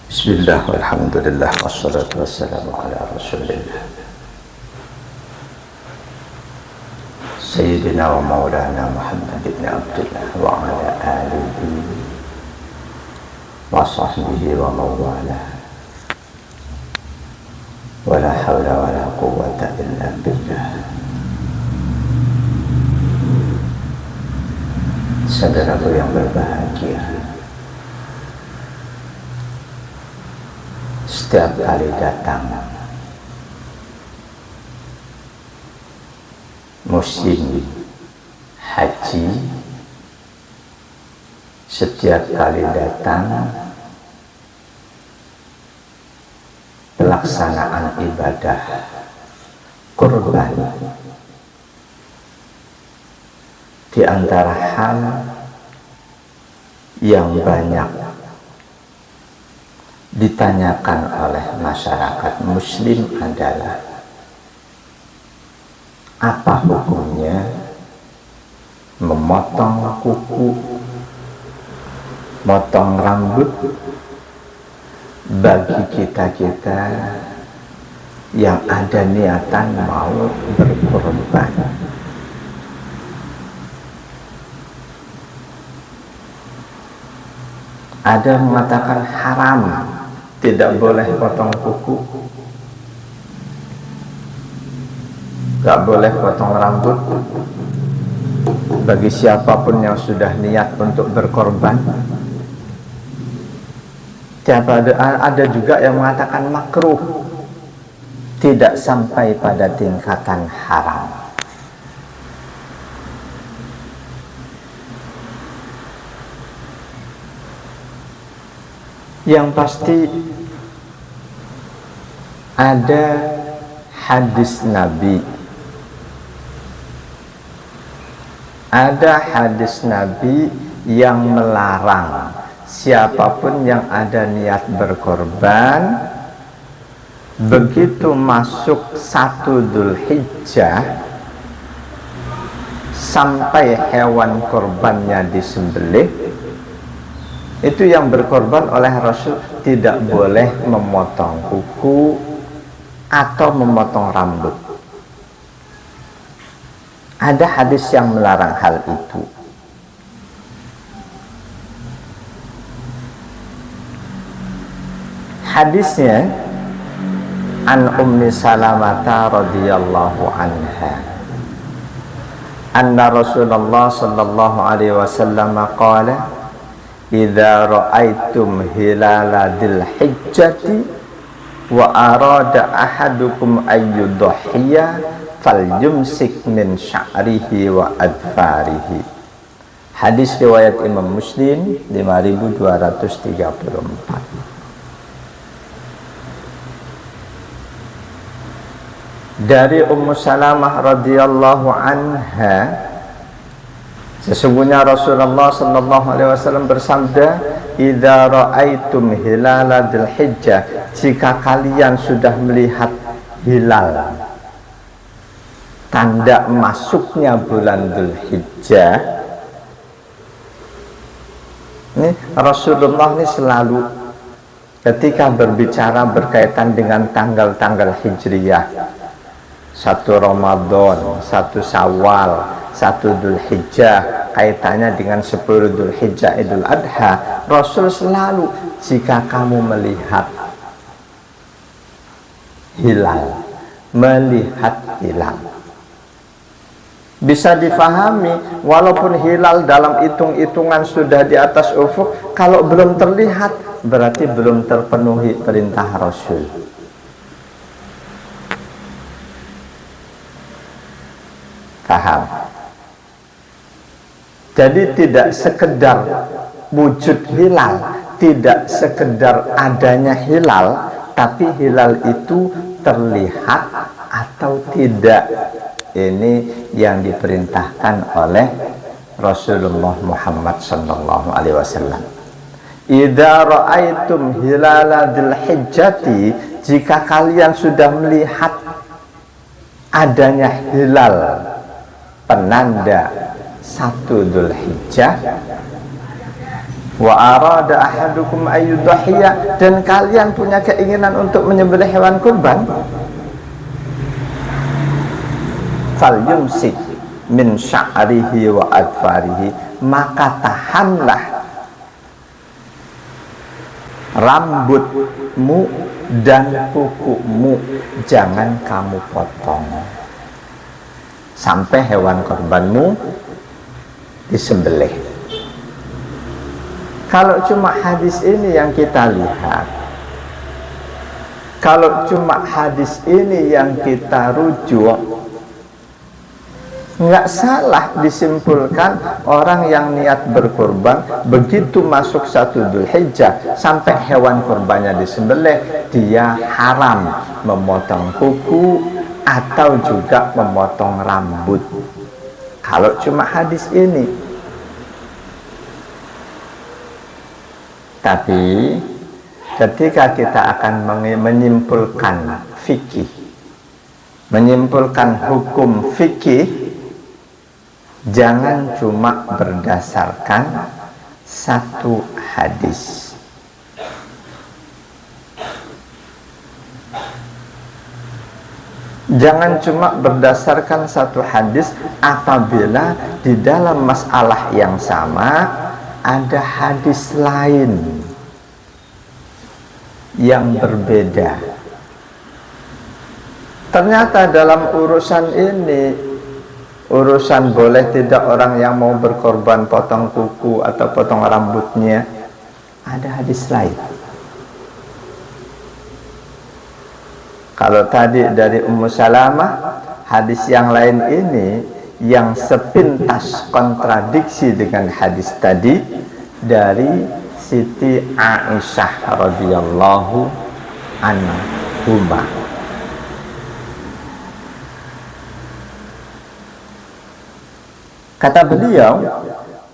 Bismillah, walhamdulillah, wassalatu wassalamu ala rasulillah Sayyidina wa maulana Muhammad ibn Abdullah wa ala alihi wa sahbihi wa mawala wa la hawla wa la quwwata illa billah. Saudaraku yang berbahagia, setiap kali datang musim haji, setiap kali datang pelaksanaan ibadah kurban, di antara hal yang banyak ditanyakan oleh masyarakat muslim adalah apa hukumnya memotong kuku, motong rambut bagi kita-kita yang ada niatan mau berkorban. Ada mengatakan haram, tidak boleh potong kuku, gak boleh potong rambut bagi siapapun yang sudah niat untuk berkorban. Ada juga yang mengatakan makruh, tidak sampai pada tingkatan haram. Yang pasti ada hadis Nabi, yang melarang siapapun yang ada niat berkorban, begitu masuk 1 Dzulhijjah sampai hewan korbannya disembelih, itu yang berkorban oleh Rasul tidak boleh memotong kuku atau memotong rambut. Ada hadis yang melarang hal itu. Hadisnya an Ummi Salamah radhiyallahu anha anna Rasulullah sallallahu alaihi wasallam qala idza ra'aitum hilala dzil hijjati wa arada ahadukum ayyudhiya falyumsik min sya'rihi wa adfarihi. Hadis riwayat Imam Muslim 5234. Dari Ummu Salamah radhiyallahu anha, sesungguhnya Rasulullah sallallahu alaihi wasallam bersabda, idza ra'aitum hilala dzil hijjah, jika kalian sudah melihat hilal, tanda masuknya bulan Dzulhijjah. Ini Rasulullah ini selalu ketika berbicara berkaitan dengan tanggal-tanggal hijriyah, 1 Ramadan, 1 Syawal, 1 Dzulhijjah, kaitannya dengan 10 Dzulhijjah Idul Adha, Rasul selalu, jika kamu melihat hilal, bisa difahami, walaupun hilal dalam hitung-hitungan sudah di atas ufuk, kalau belum terlihat berarti belum terpenuhi perintah Rasul. Paham? Jadi tidak sekedar wujud hilal, tidak sekedar adanya hilal, tapi hilal itu terlihat atau tidak. Ini yang diperintahkan oleh Rasulullah Muhammad sallallahu alaihi wasallam. Idza ra'aitum hilala dzil hijjati, jika kalian sudah melihat adanya hilal penanda 1 Dzulhijjah, Wa arada ahadukum ayyudhiya, dan kalian punya keinginan untuk menyembelih hewan kurban, falyumsik min sya'rihi wa adfarihi, maka tahanlah rambutmu dan kukumu, jangan kamu potong sampai hewan kurbanmu disembelih. Kalau cuma hadis ini yang kita lihat, kalau cuma hadis ini yang kita rujuk, nggak salah disimpulkan orang yang niat berkurban begitu masuk 1 Dzulhijjah sampai hewan kurbannya disembelih, dia haram memotong kuku atau juga memotong rambut. Kalau cuma hadis ini. Tapi ketika kita akan menyimpulkan fikih, menyimpulkan hukum fikih, jangan cuma berdasarkan satu hadis. Jangan cuma berdasarkan satu hadis apabila di dalam masalah yang sama ada hadis lain yang berbeda. Ternyata dalam urusan ini, urusan boleh tidak orang yang mau berkorban potong kuku atau potong rambutnya, ada hadis lain. Kalau tadi dari Ummu Salamah, hadis yang lain ini yang sepintas kontradiksi dengan hadis tadi dari Siti Aisyah radhiyallahu anha. Kata beliau,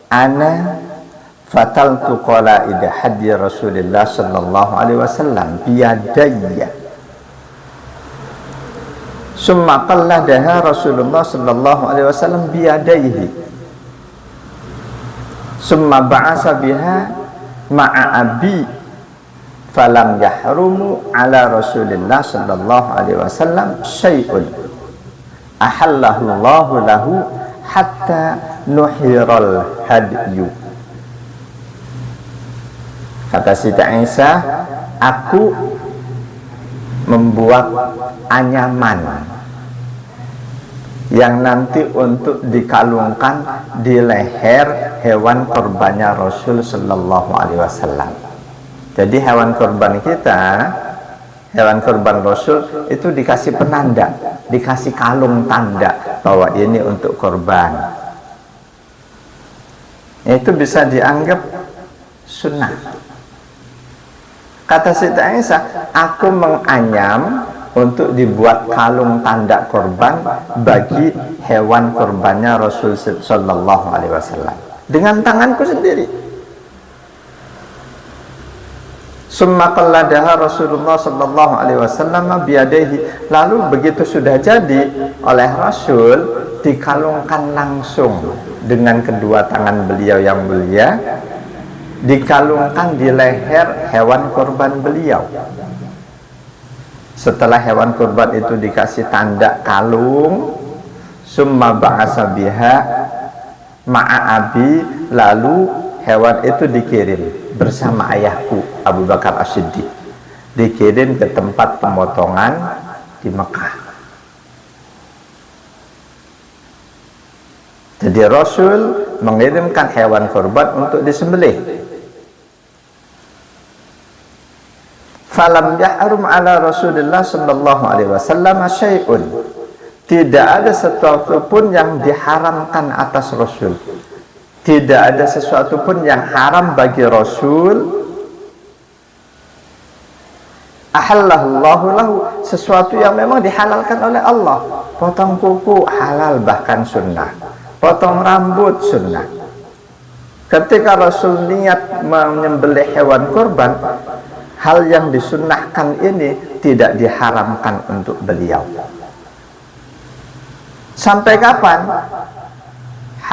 ana fataltu qalaida hadi Rasulullah sallallahu alaihi wasallam biyadayya, summa qalladaha Rasulullah sallallahu alaihi wasallam biyadaihi, summa ba'asa biha ma'a abi, falam yahrumu ala Rasulillah sallallahu alaihi wasallam syai'un ahallahu Allahu lahu hatta nuhiral hadyu. Kata Siti Aisyah, aku membuat anyaman yang nanti untuk dikalungkan di leher hewan kurbannya Rasul sallallahu alaihi wasallam. Jadi hewan kurban kita, hewan kurban Rasul itu dikasih penanda, dikasih kalung tanda bahwa ini untuk kurban. Itu bisa dianggap sunnah. Kata Siti Aisyah, aku menganyam untuk dibuat kalung tanda korban bagi hewan korbannya Rasul sallallahu alaihi wasallam dengan tanganku sendiri. Summa qalladaha Rasulullah sallallahu alaihi wasallam biyadaihi, lalu begitu sudah jadi oleh Rasul, dikalungkan langsung dengan kedua tangan beliau yang mulia, dikalungkan di leher hewan kurban beliau. Setelah hewan kurban itu dikasih tanda kalung, summa ba'asa biha ma'a abi, lalu hewan itu dikirim bersama ayahku Abu Bakar As-Siddiq, dikirim ke tempat pemotongan di Mekah. Jadi Rasul mengirimkan hewan kurban untuk disembelih. Falam yahrum ala Rasulullah sallallahu alaihi wasallam syai'un, tidak ada sesuatu pun yang diharamkan atas Rasul, tidak ada sesuatu pun yang haram bagi Rasul. Ahallallahu lahu, sesuatu yang memang dihalalkan oleh Allah. Potong kuku halal, bahkan sunnah. Potong rambut sunnah. Ketika Rasul niat menyembelih hewan kurban, hal yang disunnahkan ini tidak diharamkan untuk beliau. Sampai kapan?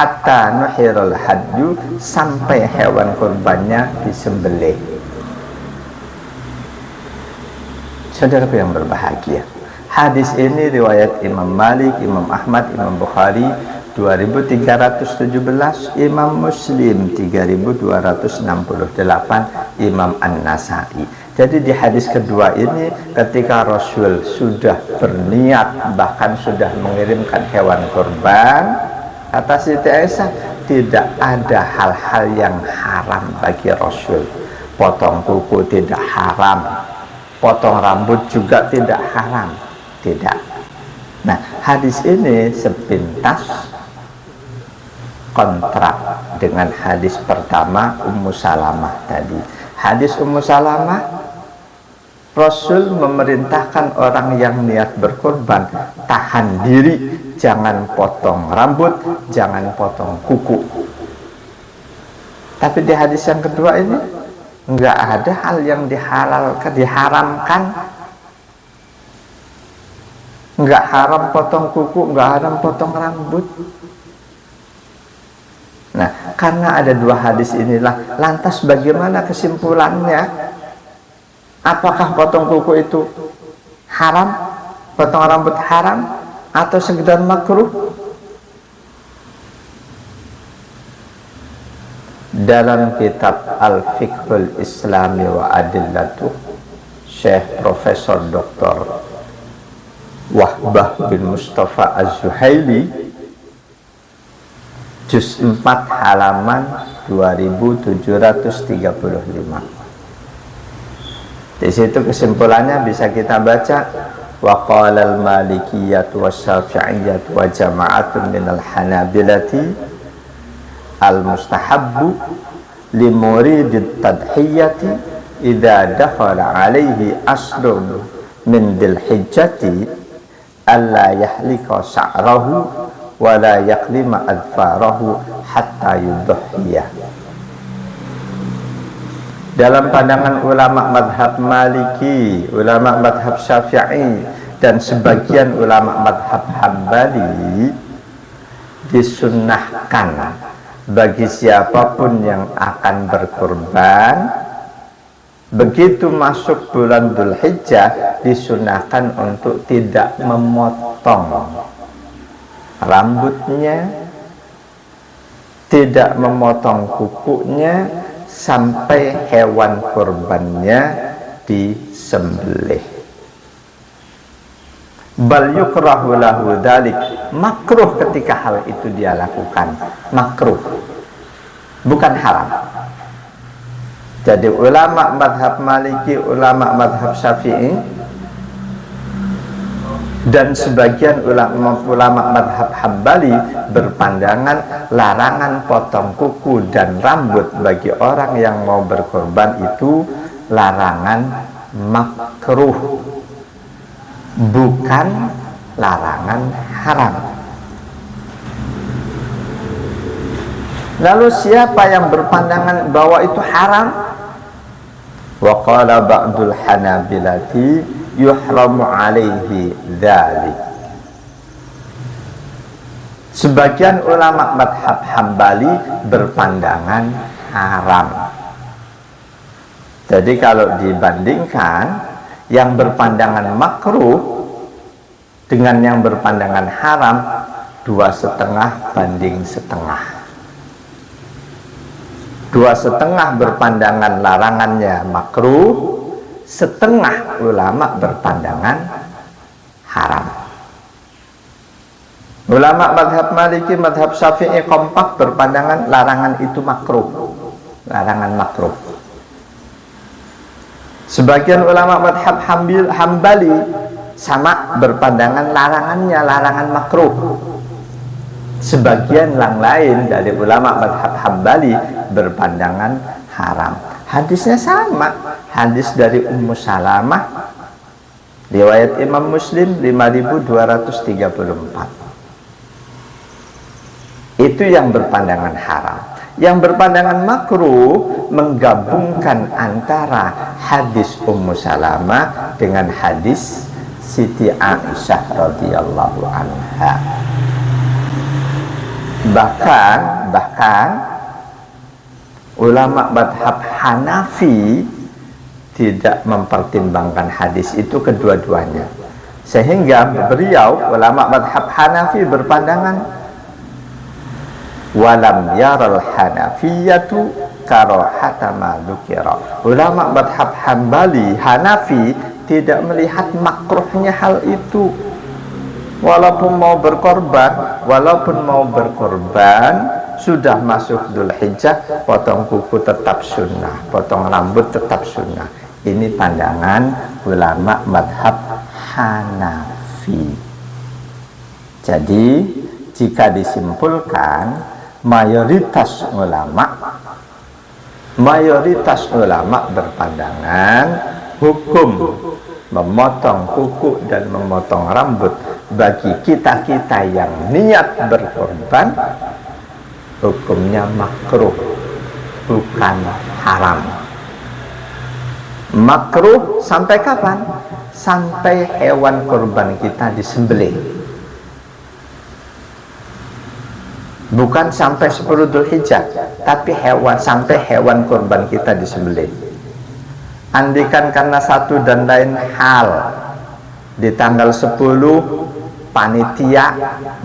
hatta nuhirul hadyu, sampai hewan kurbannya disembelih. Saudaraku yang berbahagia, hadis ini riwayat Imam Malik, Imam Ahmad, Imam Bukhari 2317, Imam Muslim 3268, Imam An-Nasai. Jadi di hadis kedua ini, ketika Rasul sudah berniat, bahkan sudah mengirimkan hewan kurban, kata Siti Aisyah, tidak ada hal-hal yang haram bagi Rasul. Potong kuku tidak haram, potong rambut juga tidak haram, tidak. Nah, hadis ini sepintas kontrak dengan hadis pertama Ummu Salamah tadi. Hadis Ummu Salamah, Rasul memerintahkan orang yang niat berkorban, tahan diri, jangan potong rambut, jangan potong kuku. Tapi di hadis yang kedua ini enggak ada hal yang dihalalkan, diharamkan. Enggak haram potong kuku, enggak haram potong rambut. Nah, karena ada dua hadis inilah, lantas bagaimana kesimpulannya? Apakah potong kuku itu haram, potong rambut haram, atau sekedar makruh? Dalam kitab Al-Fiqhul Islami wa Adillatuh, Syekh Profesor Dr. Wahbah bin Mustafa Az-Zuhaili, juz 4 halaman 2735. Di situ kesimpulannya bisa kita baca, wa qala al-malikiyyah wa syafi'iyyah wa jama'atun minal hanabilati al-mustahabbu li muridit tadhiyati idza dakhala alaihi aslun min dil hijjati alla yahlika sa'rahu wa la yaqlima adfarahu hatta yudhiyah. Dalam pandangan ulama madhab Maliki, ulama madhab Syafi'i, dan sebagian ulama madhab Hambali, disunnahkan bagi siapapun yang akan berkurban, begitu masuk bulan Dzul Hijjah, disunnahkan untuk tidak memotong rambutnya, tidak memotong kukunya, sampai hewan kurbannya disembelih. Bal yukrahu lahu dzalik, makruh ketika hal itu dia lakukan, makruh, bukan haram. Jadi ulama madhab Maliki, ulama madhab Syafi'i, dan sebagian ulama madhab Hambali berpandangan larangan potong kuku dan rambut bagi orang yang mau berkorban itu larangan makruh, bukan larangan haram. Lalu siapa yang berpandangan bahwa itu haram? Wa qala ba'dul hanabilati yuhramu alaihi dzalik. Sebagian ulama madhab Hambali berpandangan haram. Jadi kalau dibandingkan yang berpandangan makruh dengan yang berpandangan haram, 2,5 banding setengah. 2,5 berpandangan larangannya makruh, setengah ulama berpandangan haram. Ulama madhab Maliki, madhab Syafi'i kompak berpandangan larangan itu makruh, larangan makruh. Sebagian ulama madhab Hambali sama berpandangan larangannya larangan makruh. Sebagian yang lain dari ulama madhab Hambali berpandangan haram. Hadisnya sama, hadis dari Ummu Salamah, riwayat Imam Muslim 5234. Itu yang berpandangan haram. Yang berpandangan makruh menggabungkan antara hadis Ummu Salamah dengan hadis Siti Aisyah radhiyallahu anha. Bahkan ulama madhab Hanafi tidak mempertimbangkan hadis itu kedua-duanya, sehingga beliau ulama madhab Hanafi berpandangan walam yaral hanafiyatu karahata ma dzukira. Ulama madhab Hambali Hanafi tidak melihat makruhnya hal itu. Walaupun mau berkorban sudah masuk Dzulhijjah, potong kuku tetap sunnah, potong rambut tetap sunnah. Ini pandangan ulama madhab Hanafi. Jadi jika disimpulkan, mayoritas ulama berpandangan hukum memotong kuku dan memotong rambut bagi kita-kita yang niat berkorban hukumnya makruh, bukan haram. Makruh sampai kapan? Sampai hewan korban kita disembelih. Bukan sampai 10 Dzulhijjah, tapi sampai hewan korban kita disembelih. Andikan karena satu dan lain hal di tanggal 10 panitia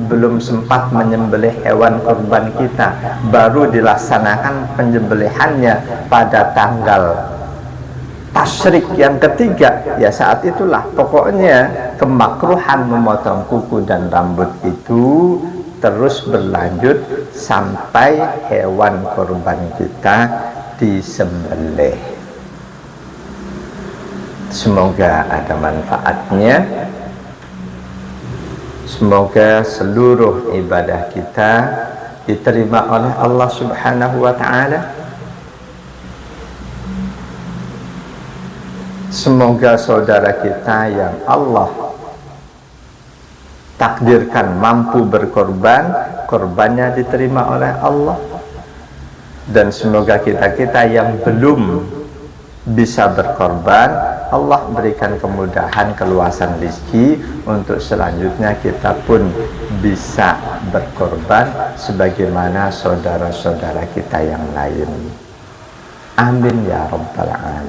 belum sempat menyembelih hewan korban kita, baru dilaksanakan penyembelihannya pada tanggal tasyrik yang ketiga, ya saat itulah pokoknya kemakruhan memotong kuku dan rambut itu terus berlanjut sampai hewan korban kita disembelih. Semoga ada manfaatnya. Semoga seluruh ibadah kita diterima oleh Allah Subhanahu wa ta'ala. Semoga saudara kita yang Allah takdirkan mampu berkorban, korbannya diterima oleh Allah. Dan semoga kita-kita yang belum bisa berkorban, Allah berikan kemudahan, keluasan rezeki untuk selanjutnya kita pun bisa berkorban sebagaimana saudara-saudara kita yang lain. Amin ya rabbal alamin.